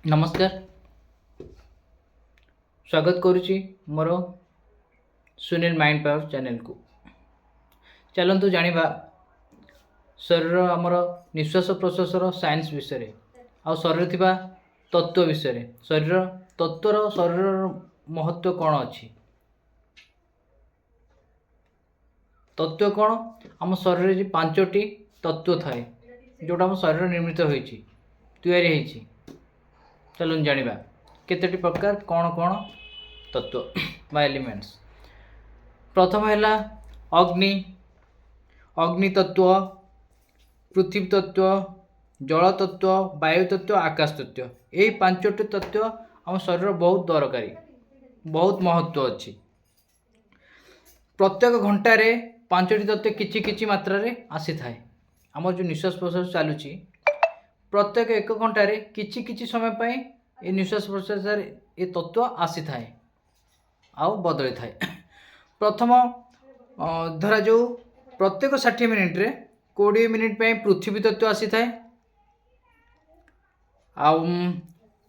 नमस्कार, स्वागत करुच्ची मोर Sunil mind power channel को। चलतु जानिबा शरीर आमर निश्वास प्रश्वासर साइंस विषय आ शरीर थिबा तत्व विषय। शरीर तत्वर शरीर महत्व कौन अच्छी तत्व कौन आम शरीर में 5टी तत्व थाए जोटा आम शरीर निर्मित होइछि तैयारी होइछि। चलून जानिबा केतोटी प्रकार कौन कौन तत्व बा एलिमेंट्स। प्रथम है अग्नि अग्नि तत्व, पृथ्वी तत्व, जल तत्व, वायु तत्व, आकाश तत्व। यही 5टी तत्व आम शरीर बहुत दरकारी, बहुत महत्व अच्छी। प्रत्येक घंटारे 5टी तत्व किछि किछि मात्रा रे आसी थाए। आम जो निश्वास प्रश्वास चलुची प्रत्येक 1 घंटारे किछि किछि समय पाई ये निश्वास प्रश्वास ये तत्व आसी थाए आउ बदली थाए। प्रथम धरा जो प्रत्येक 60 मिनिट रे 20 मिनिट पे पृथ्वी तत्व आसी थाए आउ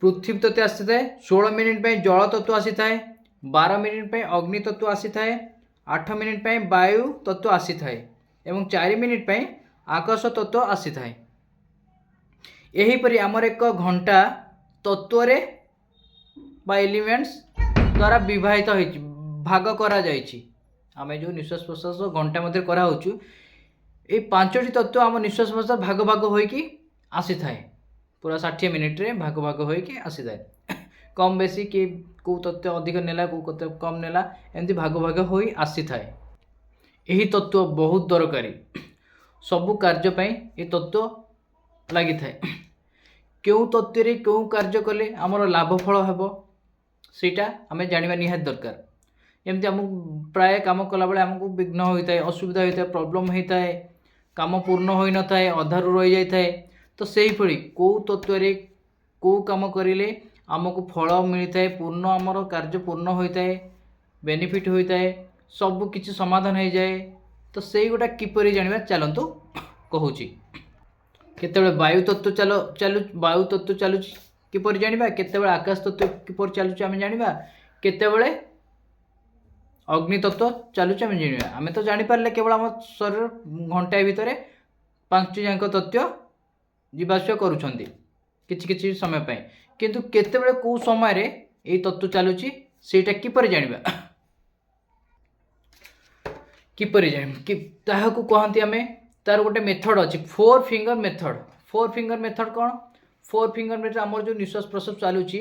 पृथ्वी तत्व आसी थाए। 16 मिनिट पे जल तत्व आसी थाए, 12 मिनिट पे अग्नि तत्व आसी थाए, 8 मिनिट पे वायु तत्व आसी थाए एवं 4 मिनिट पे आकाश तत्व आसी थाए। यही परि आमर 1 घंटा तत्वरे बा एलिमेंट्स द्वारा विभाजित होइछि, भाग करा जाइछि। आमे जो निश्वास प्रश्वास घंटा मध्य करा होछु ए 5टी तत्व आम निश्वास प्रश्वास भाग भाग होइकि आसी थाए। पूरा 60 मिनिट रे भाग भाग होइकि आसी थाए। कम बेसी कि को तत्व अधिक नेला को तत्व कम नेला एमती भाग भाग होई आसी थाए। यही तत्व बहुत दरकारी, सबु कार्य पई ए तत्व लागि थाए। क्यों तत्व रे क्यों कार्य कले आमर लाभ फल हेबो सेटा आमे जानिबा निहात दरकार। एमती हम प्राय काम कला बेले हमको विघ्न होता है, असुविधा होता है, प्रॉब्लम होता है, काम पूर्ण हो न थाए, अधारू रही जाए। तो सही पड़ी को तत्व रे को काम करिले आमको फल मिलता है, पूर्ण आमर कार्य पूर्ण होता है, बेनिफिट होता है, सब किछि समाधान हो जाए। तो सही गोटा किपरि जानिबा चलंतु कहूची। केतेबेले वायु तत्व चालू वायु तत्व चालू किपरि जानिबा, केतेबेले आकाश तत्व किपरि चालू आमे जानिबा, केतेबेले अग्नि तत्व चालू आमे जानिबा। आमे तो जानि पारले केवल आम शरीर घंटाए भितर 5टी जांक तत्व जीवाश्य करूछंती किछि किछि समय पय, किंतु केतेबेले को समय रे ए तत्व चालुची सेटा किपरि जानिबा किपरि जानिबा कि ताहाकू कहंती आमे तार गोटे मेथड अछि 4 फिंगर मेथड। 4 फिंगर मेथड कौन? 4 फिंगर मेथड आमर जो निश्वास प्रश्वास चालुची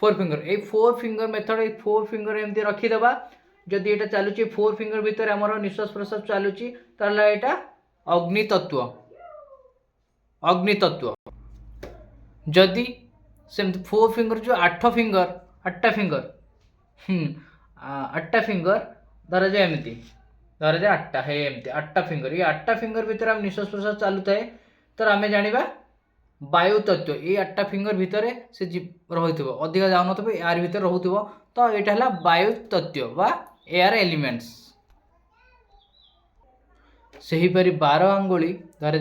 4 फिंगर, ए 4 फिंगर मेथड ए 4 फिंगर एमती रखी दबा। जदि एटा चालुची 4 फिंगर भितर आमर निश्वास प्रश्वास चालुची ताला एटा अग्नि तत्व। अग्नि तत्व जदि सेमती 4 फिंगर जो 8 फिंगर 8टा फिंगर 8टा फिंगर धरा जाए एमती, धरा जाए 8टा है एमती 8टा फिंगर, ये 8टा फिंगर भितर हम निश्वास प्रश्वास चालू थाए। तो आमे जानिबा वायु तत्व ये 8टा फिंगर भितर से रहिथिबो, अधिक जाउ नथबो यार भितर रहुथिबो। तो एटा हला वायु तत्व बा एयर एलिमेंट्स। सही परि 12 अंगुली धरे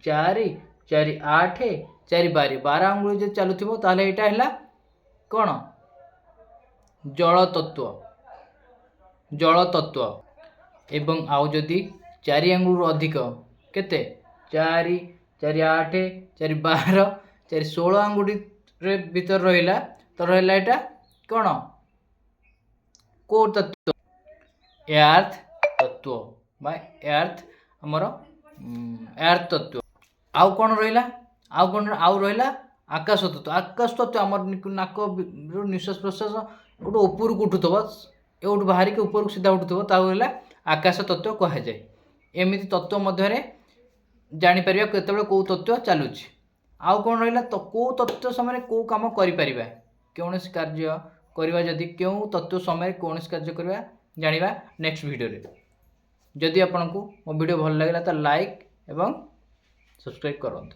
4 4 8 4 12 12 अंगुली जे चालुथिबो ताले एटा हला कोन जल तत्व। जल तत्व एवं आउ जदि 4 अंगुल अधिक केते 4 4 8 4 12 4 16 अंगुली रे भीतर रहिला तो रहिला एटा कोन को तत्व अर्थ तत्व बा अर्थ हमर अर्थ तत्व। आउ कौन रहिला आउ कौन आउ रहिला आकाश तत्व। आकाश तत्व हमर नाक निश्वास प्रश्वास गोटे ऊपर को उठुथबो, एउठ बाहरी के ऊपर को सीधा उठुथबो ताउ रहिला आकाश तत्व कहा जाए। एमिति तत्व मध्य रे जानि परिबा केतेबेले को तत्व चालुची। आउ कौन रहिला तो को तत्व समय को काम करि परिबा, कोनोसी कार्य करबा जदि क्यों तत्व समय कोनोसी कार्य करबा जानिबा नेक्स्ट वीडियो रे। जदि आपनको मो वीडियो भल लागला तो लाइक एवं सब्सक्राइब करंतु।